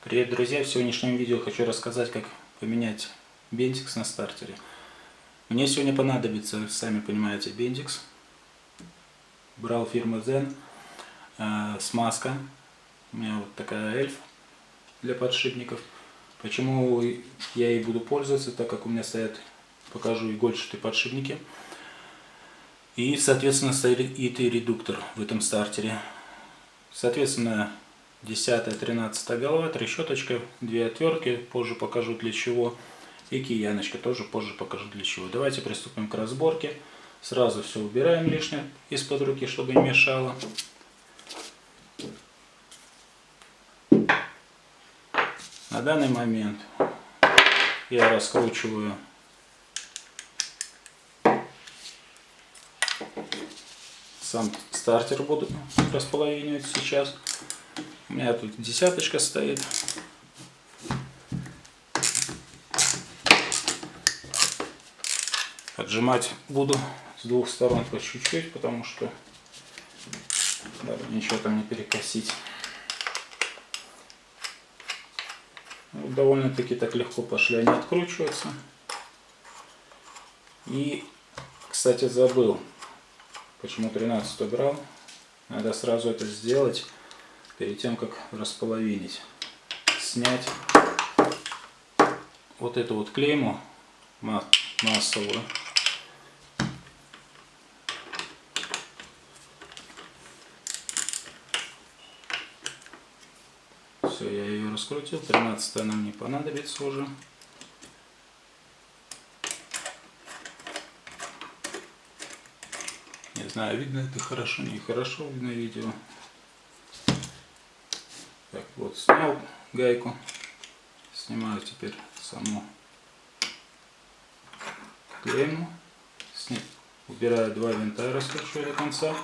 Привет, друзья! В сегодняшнем видео хочу рассказать, как поменять бендикс на стартере. Мне сегодня понадобится, сами понимаете, бендикс. Брал фирмы Zen, смазка. У меня вот такая эльф для подшипников. Почему я ей буду пользоваться, так как у меня стоят, покажу, игольчатые подшипники. И, соответственно, стоит и редуктор в этом стартере. Соответственно, 10-13 голова, трещоточка, 2 отвертки, позже покажу для чего. И кияночка, тоже позже покажу для чего. Давайте приступим к разборке. Сразу все убираем лишнее из-под руки, чтобы не мешало. На данный момент я раскручиваю сам стартер, буду располовинивать сейчас. У меня тут десяточка стоит. Отжимать буду с двух сторон по чуть-чуть, потому что дабы ничего там не перекосить. Вот довольно-таки так легко пошли они откручиваться. И, кстати, забыл, почему 13 брал. Надо сразу это сделать перед тем, как располовинить. Снять вот эту вот клейму массовую. Все, я ее раскрутил. 13 нам не понадобится уже. Не знаю, видно это хорошо, нехорошо видно видео. Так, вот снял гайку. Снимаю теперь саму клейму. Убираю 2 винта, раскручиваю до конца.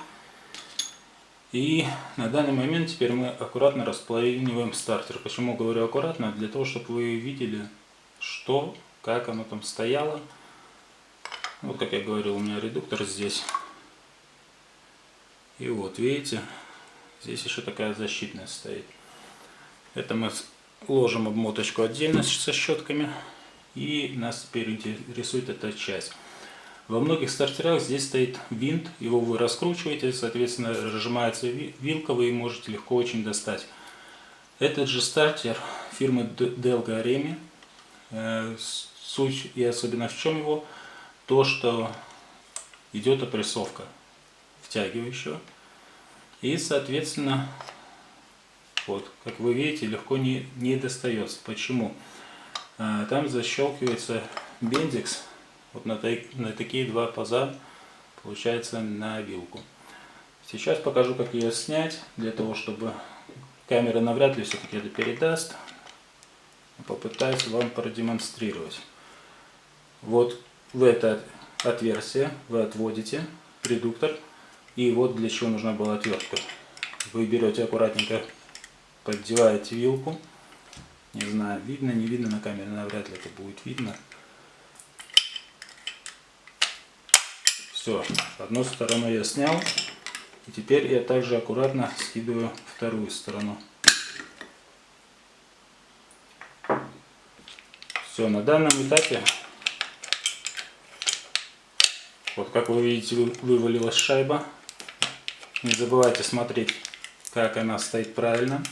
И на данный момент теперь мы аккуратно располовиниваем стартер. Почему говорю аккуратно? Для того, чтобы вы видели, что, как оно там стояло. Вот, как я говорил, у меня редуктор здесь. И вот, видите, здесь еще такая защитная стоит. Это мы ложим обмоточку отдельно со щетками. И нас теперь интересует эта часть. Во многих стартерах здесь стоит винт, его вы раскручиваете, соответственно разжимается вилка, вы можете легко очень достать. Этот же стартер фирмы Delga Remy, суть и особенно в чем его, то что идет опрессовка втягивающего. И соответственно, вот, как вы видите, легко не достается. Почему? Там защелкивается бендикс. Вот на такие 2 паза, получается, на вилку. Сейчас покажу, как ее снять, для того, чтобы камера навряд ли все-таки это передаст. Попытаюсь вам продемонстрировать. Вот в это отверстие вы отводите редуктор. И вот для чего нужна была отвертка. Вы берете аккуратненько, поддеваете вилку. Не знаю, видно, не видно на камере, навряд ли это будет видно. Все, одну сторону я снял, и теперь я также аккуратно скидываю вторую сторону. Все, на данном этапе, вот как вы видите, вывалилась шайба. Не забывайте смотреть, как она стоит правильно,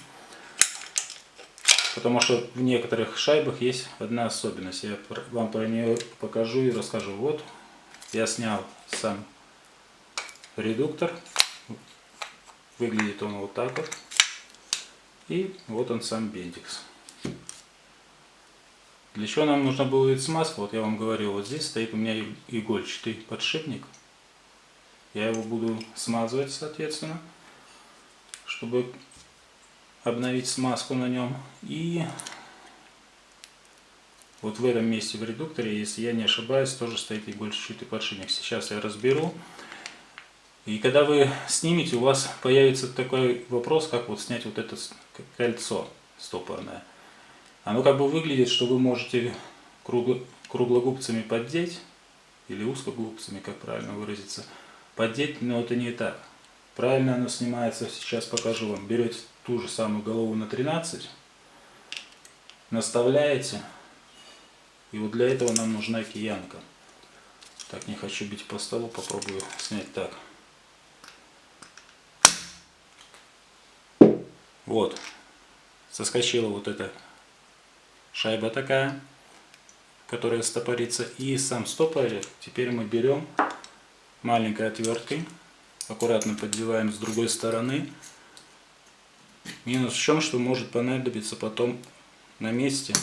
потому что в некоторых шайбах есть одна особенность. Я вам про нее покажу и расскажу. Вот, я снял сам редуктор. Выглядит он вот так вот. И вот он сам бендикс. Для чего нам нужна будет смазка? Вот я вам говорил, вот здесь стоит у меня игольчатый подшипник. Я его буду смазывать, соответственно, чтобы обновить смазку на нем. И вот в этом месте в редукторе, если я не ошибаюсь, тоже стоит игольчатый подшипник. Сейчас я разберу. И когда вы снимете, у вас появится такой вопрос, как вот снять вот это кольцо стопорное. Оно как бы выглядит, что вы можете круглогубцами поддеть, или узкогубцами, как правильно выразиться, поддеть, но это не так. Правильно оно снимается, сейчас покажу вам. Берете ту же самую голову на 13, наставляете. И вот для этого нам нужна киянка. Так, не хочу бить по столу, попробую снять так. Вот. Соскочила вот эта шайба такая, которая стопорится. И сам стопорик теперь мы берем маленькой отверткой. Аккуратно поддеваем с другой стороны. Минус в чем, что может понадобиться потом на месте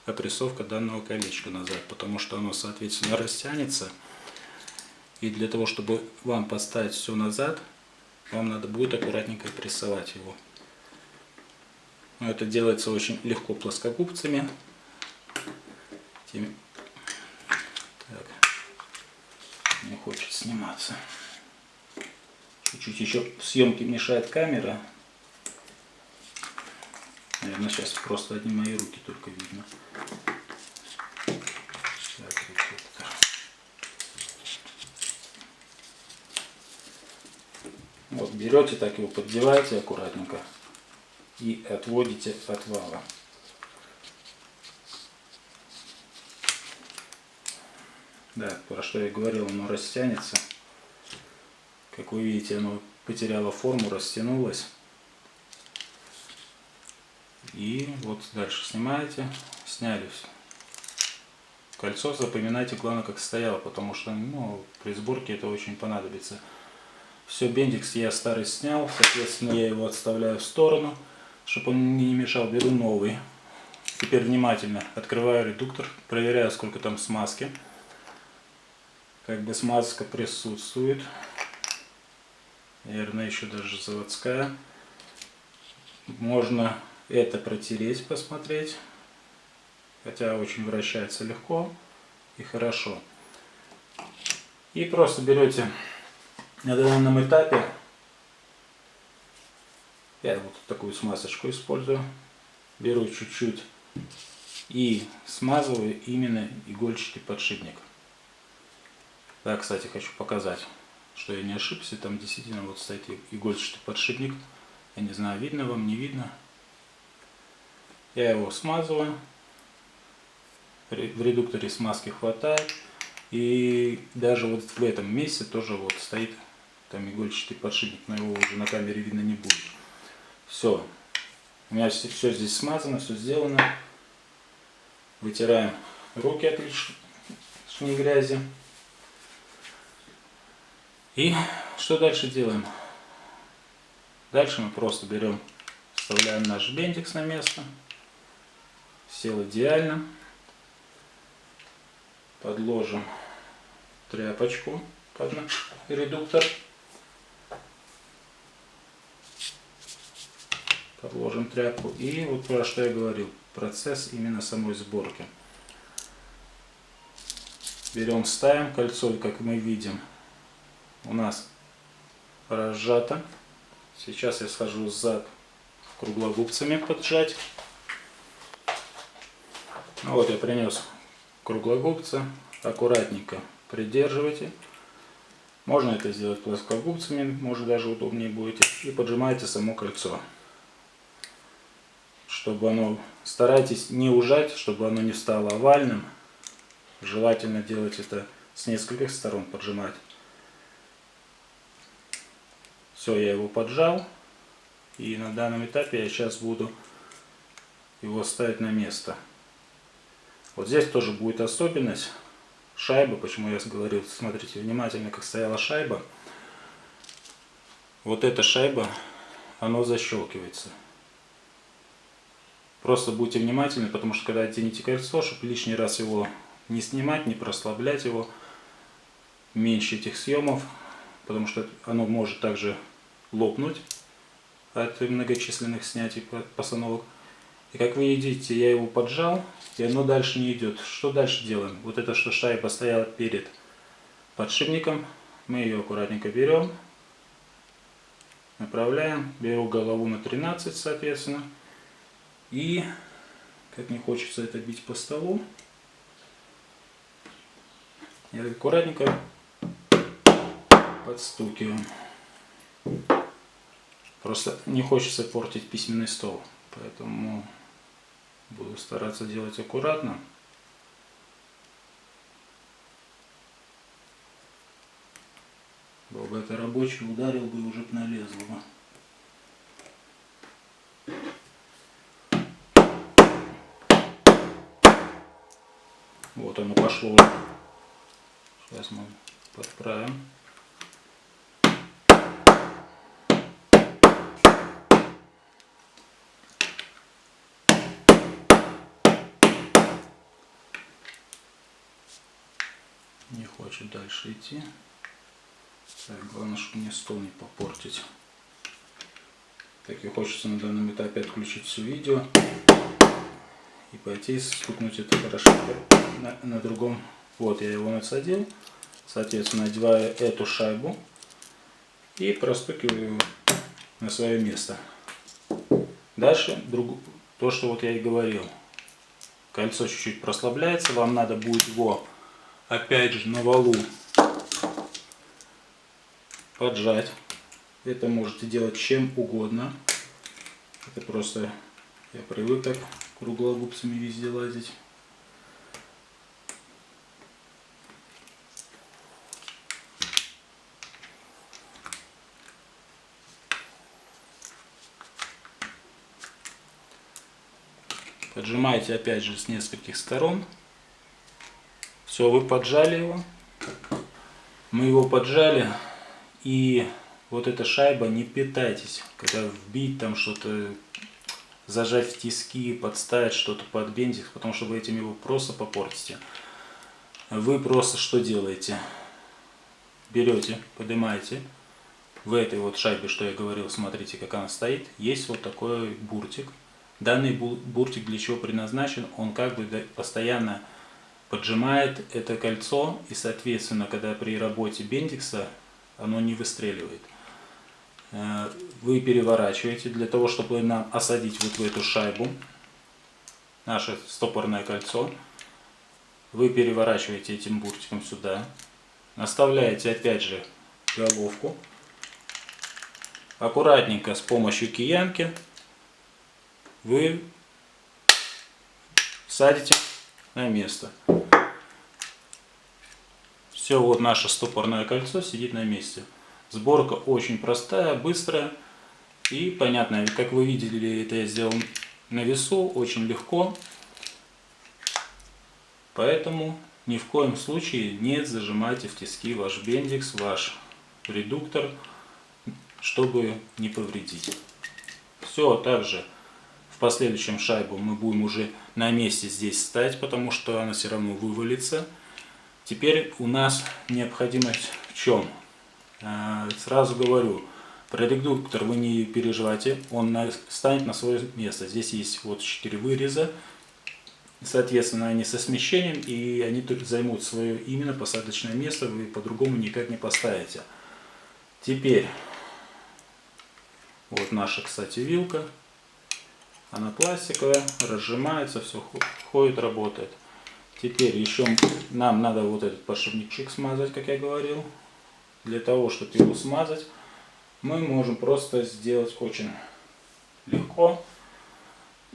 опрессовка данного колечка назад, потому что оно, соответственно, растянется. И для того, чтобы вам поставить все назад, вам надо будет аккуратненько прессовать его. Но это делается очень легко плоскогубцами. Так, не хочет сниматься. Чуть-чуть еще в съемке мешает камера. Наверное, сейчас просто одни мои руки только видно. Так, рецептор. Вот берете, так его поддеваете аккуратненько и отводите от вала. Да, про что я говорил, оно растянется. Как вы видите, оно потеряло форму, растянулось. И вот дальше снимаете, сняли все. Кольцо запоминайте, главное, как стояло, потому что при сборке это очень понадобится. Все, бендикс я старый снял, соответственно я его отставляю в сторону, чтобы он не мешал, беру новый. Теперь внимательно открываю редуктор, проверяю, сколько там смазки. Как бы смазка присутствует. Наверное, еще даже заводская. Можно это протереть, посмотреть. Хотя очень вращается легко и хорошо. И просто берете на данном этапе, я вот такую смазочку использую, беру чуть-чуть и смазываю именно игольчатый подшипник. Да, кстати, хочу показать, что я не ошибся, там действительно вот стоит игольчатый подшипник. Я не знаю, видно вам, не видно. Я его смазываю. В редукторе смазки хватает. И даже вот в этом месте тоже вот стоит там игольчатый подшипник, но его уже на камере видно не будет. Все. У меня все здесь смазано, все сделано. Вытираем руки от лишней грязи. И что дальше делаем? Дальше мы просто берем, вставляем наш бендикс на место. Сел идеально. Подложим тряпочку под наш редуктор. Подложим тряпку. И вот про что я говорил. Процесс именно самой сборки. Берем, ставим кольцо, и как мы видим, у нас разжато. Сейчас я схожу сзади круглогубцами поджать. Ну вот я принес круглогубцы. Аккуратненько придерживайте. Можно это сделать плоскогубцами, может даже удобнее будет. И поджимаете само кольцо. Чтобы оно, старайтесь не ужать, чтобы оно не стало овальным. Желательно делать это с нескольких сторон, поджимать. Все, я его поджал. И на данном этапе я сейчас буду его ставить на место. Вот здесь тоже будет особенность шайбы. Почему я говорил, смотрите внимательно, как стояла шайба. Вот эта шайба, она защелкивается. Просто будьте внимательны, потому что когда тянете кольцо, чтобы лишний раз его не снимать, не прослаблять его, меньше этих съемов, потому что оно может также лопнуть от многочисленных снятий постановок. И как вы видите, я его поджал, и оно дальше не идет. Что дальше делаем? Вот это, что шайба стояла перед подшипником, мы ее аккуратненько берем, направляем, беру голову на 13, соответственно, и, как не хочется это бить по столу, я аккуратненько подстукиваю. Просто не хочется портить письменный стол, поэтому Буду стараться делать аккуратно. Был бы это рабочий, ударил бы, уже налезло бы. Вот оно пошло. Сейчас мы подправим. Не хочет дальше идти. Так, главное, чтобы мне стол не попортить. Так и хочется на данном этапе отключить все видео и пойти стукнуть это хорошо на другом. Вот я его насадил. Соответственно, одеваю эту шайбу и простукиваю на свое место. Дальше то, что вот я и говорил. Кольцо чуть-чуть прослабляется. Вам надо будет его опять же на валу поджать. Это можете делать чем угодно. Это просто я привык так круглогубцами везде лазить. Поджимаете опять же с нескольких сторон. Все, вы поджали его. Мы его поджали. И вот эта шайба, не питайтесь, когда вбить там что-то, зажать в тиски, подставить что-то под бендикс, потому что вы этим его просто попортите. Вы просто что делаете? Берете, поднимаете. В этой вот шайбе, что я говорил, смотрите, как она стоит, есть вот такой буртик. Данный буртик для чего предназначен? Он как бы постоянно поджимает это кольцо, и соответственно, когда при работе бендикса оно не выстреливает. Вы переворачиваете для того, чтобы нам осадить вот в эту шайбу наше стопорное кольцо. Вы переворачиваете этим буртиком сюда, наставляете опять же головку, аккуратненько с помощью киянки вы садите на место. Все, вот наше стопорное кольцо сидит на месте. Сборка очень простая, быстрая и понятная. Как вы видели, это я сделал на весу, очень легко. Поэтому ни в коем случае не зажимайте в тиски ваш бендикс, ваш редуктор, чтобы не повредить. Все, также в последующем шайбу мы будем уже на месте здесь ставить, потому что она все равно вывалится. Теперь у нас необходимость в чем? Сразу говорю, про редуктор вы не переживайте, он станет на свое место. Здесь есть вот 4 выреза, соответственно они со смещением, и они займут свое именно посадочное место, вы по-другому никак не поставите. Теперь, вот наша, кстати, вилка, она пластиковая, разжимается, все ходит, работает. Теперь еще нам надо вот этот подшипничек смазать, как я говорил. Для того, чтобы его смазать, мы можем просто сделать очень легко.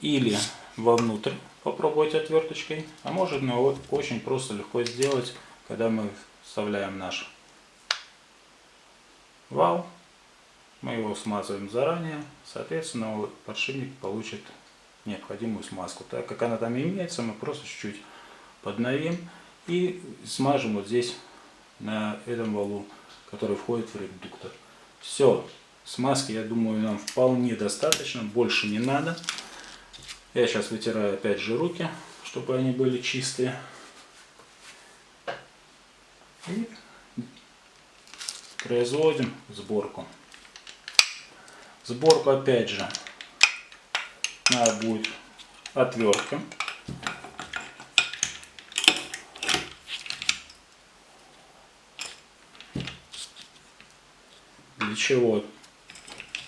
Или вовнутрь попробовать отверточкой. А можно очень просто легко сделать, когда мы вставляем наш вал. Мы его смазываем заранее. Соответственно, подшипник получит необходимую смазку. Так как она там имеется, мы просто чуть-чуть подновим и смажем вот здесь на этом валу, который входит в редуктор. Все, смазки, я думаю, нам вполне достаточно, больше не надо. Я сейчас вытираю опять же руки, чтобы они были чистые. И производим сборку. Сборку опять же надо будет отвертка. Для чего?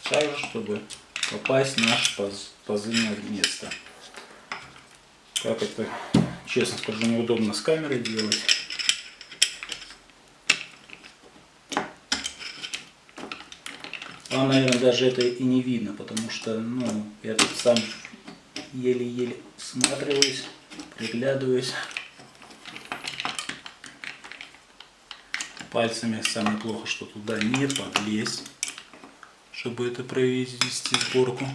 Также, чтобы попасть в наше пазльное место. Как это, честно скажу, неудобно с камерой делать. Вам, наверное, даже это и не видно, потому что, я тут сам еле-еле всматриваюсь, приглядываюсь. Пальцами самое плохо, что туда не подлезть, чтобы это произвести сборку.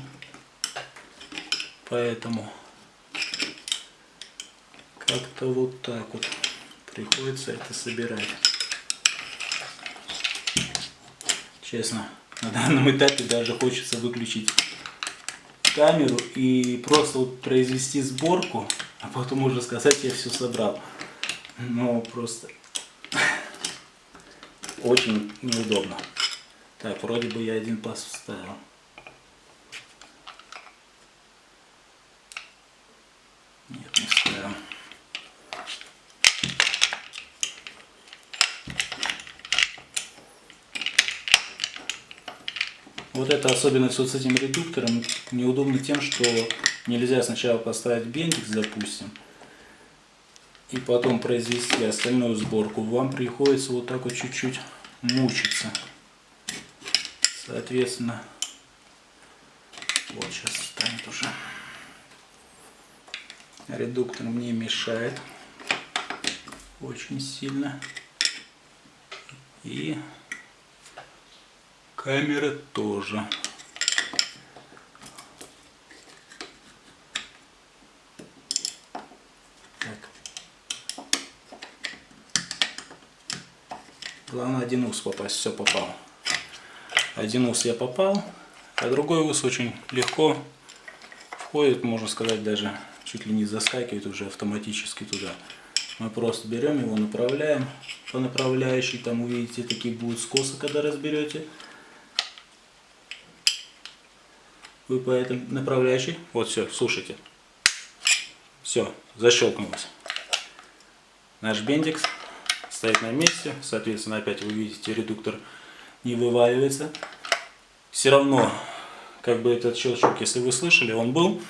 Поэтому как-то вот так вот приходится это собирать. Честно, на данном этапе даже хочется выключить камеру и просто вот произвести сборку, а потом уже сказать, я все собрал. Но просто очень неудобно. Так, вроде бы я один паз вставил. Нет, не вставил. Вот это особенность вот с этим редуктором неудобно тем, что нельзя сначала поставить бендикс, допустим, и потом произвести остальную сборку. Вам приходится вот так вот чуть-чуть мучиться. Соответственно, вот сейчас станет уже. Редуктор мне мешает очень сильно. И камера тоже. Так. Главное один ус попасть, все попал. Один ус я попал, а другой ус очень легко входит, можно сказать, даже чуть ли не заскакивает уже автоматически туда. Мы просто берем его, направляем по направляющей, там увидите, такие будут скосы, когда разберете. Вы по этой направляющей, вот все, слушайте, все, защелкнулось. Наш бендикс стоит на месте, соответственно, опять вы видите, редуктор не вываливается. Все равно, как бы этот щелчок, если вы слышали, он был,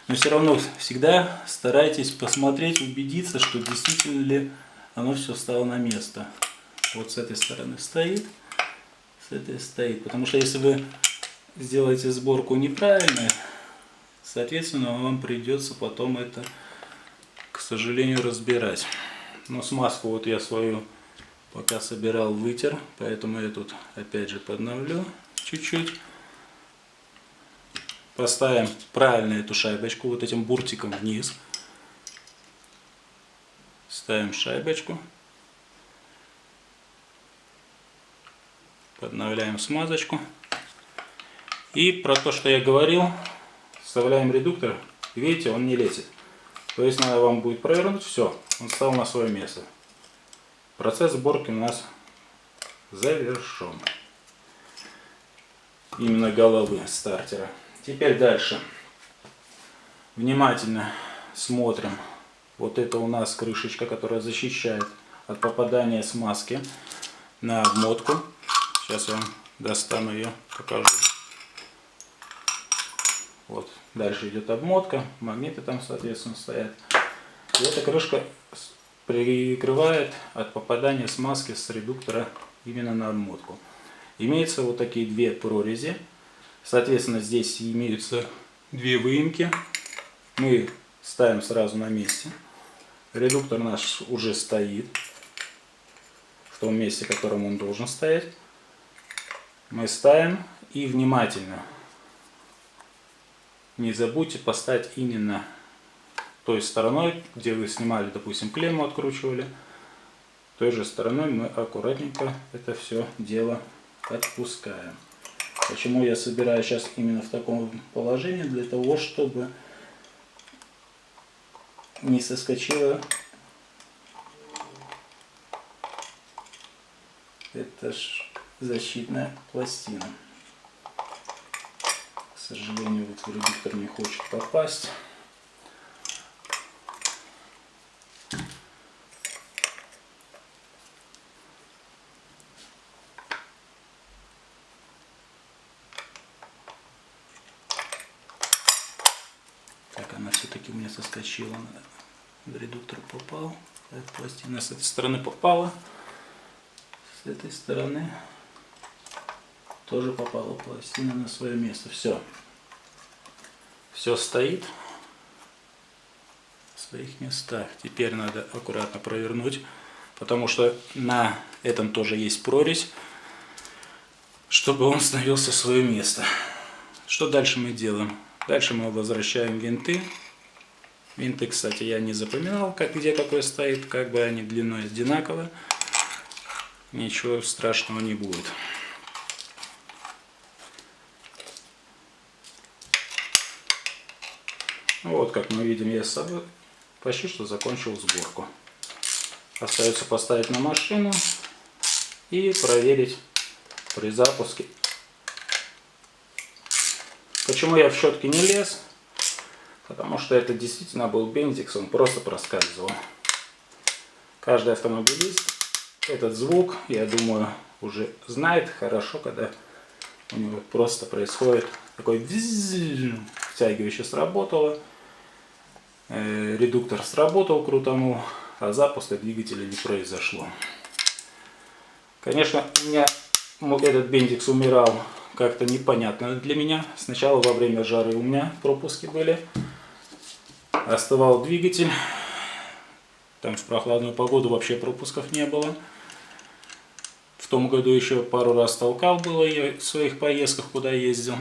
но все равно всегда старайтесь посмотреть, убедиться, что действительно ли оно все встало на место. Вот с этой стороны стоит, с этой стоит. Потому что если вы сделаете сборку неправильно, соответственно, вам придется потом это, к сожалению, разбирать. Но смазку вот я свою пока собирал, вытер, поэтому я тут опять же подновлю чуть-чуть. Поставим правильно эту шайбочку вот этим буртиком вниз. Ставим шайбочку. Подновляем смазочку. И про то, что я говорил, вставляем редуктор. Видите, он не лезет. То есть надо вам будет провернуть, все, он встал на свое место. Процесс сборки у нас завершен. Именно головы стартера. Теперь дальше. Внимательно смотрим. Вот это у нас крышечка, которая защищает от попадания смазки на обмотку. Сейчас я вам достану ее, покажу. Вот. Дальше идет обмотка. Магниты там, соответственно, стоят. И эта крышка прикрывает от попадания смазки с редуктора именно на обмотку. Имеются вот такие две прорези. Соответственно, здесь имеются две выемки. Мы ставим сразу на месте. Редуктор наш уже стоит в том месте, в котором он должен стоять. Мы ставим и внимательно. Не забудьте поставить именно той стороной, где вы снимали, допустим, клемму откручивали. Той же стороной мы аккуратненько это все дело отпускаем. Почему я собираю сейчас именно в таком положении? Для того, чтобы не соскочила эта защитная пластина. К сожалению, вот редуктор не хочет попасть. Так, она все-таки у меня соскочила. Редуктор попал. Пластина с этой стороны попала. С этой стороны тоже попала пластина на свое место. Все. Все стоит. своих местах. Теперь надо аккуратно провернуть, потому что на этом тоже есть прорезь, чтобы он становился в свое место. Что дальше мы делаем? Дальше мы возвращаем винты. Винты, кстати, я не запоминал, где какой стоит, как бы они длиной одинаковы. Ничего страшного не будет. Вот, как мы видим, я почти что закончил сборку. Остается поставить на машину и проверить при запуске. Почему я в щетки не лез? Потому что это действительно был бендикс, он просто проскальзывал. Каждый автомобилист этот звук, я думаю, уже знает хорошо, когда у него просто происходит такой втягивающий сработало, редуктор сработал, крутанул, а запуска двигателя не произошло. Конечно, у меня этот бендикс умирал как-то непонятно для меня. Сначала во время жары у меня пропуски были. Остывал двигатель. Там в прохладную погоду вообще пропусков не было. В том году еще пару раз толкал было я в своих поездках, куда ездил.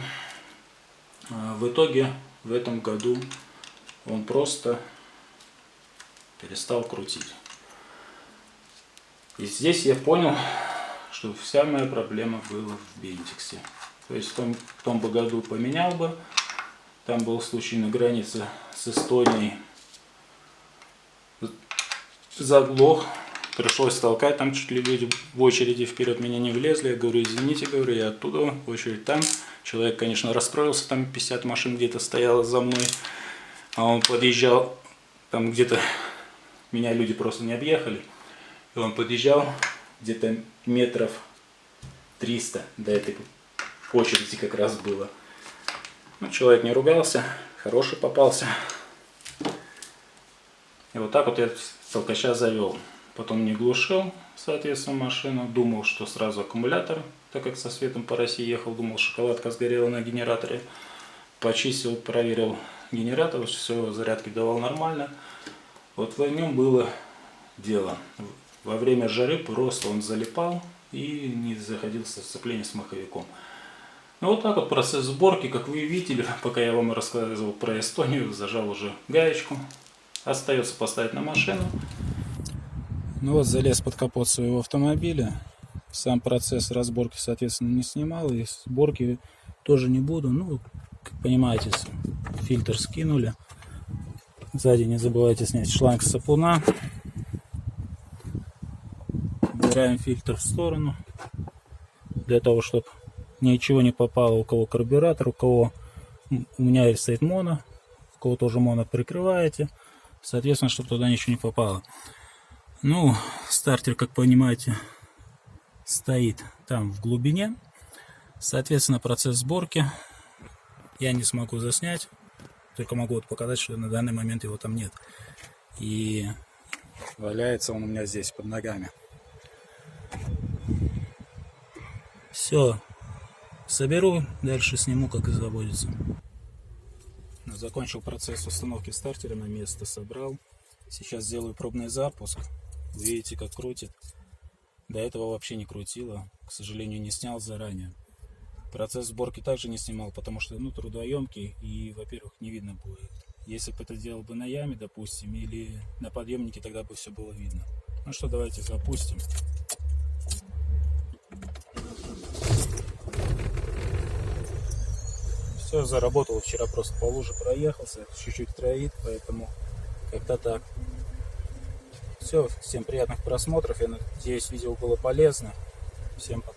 В итоге в этом году он просто перестал крутить. И здесь я понял, что вся моя проблема была в бендиксе. То есть в том бы году поменял бы. Там был случай на границе с Эстонией. Заглох. Пришлось толкать. Там чуть ли люди в очереди вперед меня не влезли. Я говорю, извините, говорю, я оттуда, очередь там. Человек, конечно, расстроился. Там 50 машин где-то стояло за мной. А он подъезжал. Там где-то меня люди просто не объехали. И он подъезжал где-то метров 300 до этой очереди как раз было. Ну, человек не ругался, хороший попался. И вот так вот я толкача завел. Потом не глушил, соответственно, машину. Думал, что сразу аккумулятор, так как со светом по России ехал, думал, шоколадка сгорела на генераторе. Почистил, проверил генератор, все, зарядки давал нормально. Вот в нем было дело. Во время жары просто он залипал и не заходил в сцепление с маховиком. Ну вот так вот процесс сборки, как вы видели, пока я вам рассказывал про Эстонию, зажал уже гаечку. Остается поставить на машину. Ну вот залез под капот своего автомобиля. Сам процесс разборки, соответственно, не снимал. И сборки тоже не буду. Ну, как понимаете, фильтр скинули. Сзади не забывайте снять шланг с сапуна. Убираем фильтр в сторону. Для того, чтобы ничего не попало, у кого карбюратор, у кого у меня стоит моно, у кого тоже моно, прикрываете, соответственно, чтобы туда ничего не попало. Ну, стартер, как понимаете, стоит там в глубине, соответственно, процесс сборки я не смогу заснять, только могу вот показать, что на данный момент его там нет, и валяется он у меня здесь под ногами. Все. Соберу, дальше сниму, как заводится. Закончил процесс установки стартера на место, собрал. Сейчас сделаю пробный запуск. Видите, как крутит. До этого вообще не крутило. К сожалению, не снял заранее. Процесс сборки также не снимал, потому что трудоемкий и, во-первых, не видно будет. Если бы это делал бы на яме, допустим, или на подъемнике, тогда бы все было видно. Ну что, давайте запустим. Все, заработал, вчера просто по луже проехался, чуть-чуть троит, поэтому как-то так. Все, всем приятных просмотров, я надеюсь, видео было полезно. Всем пока.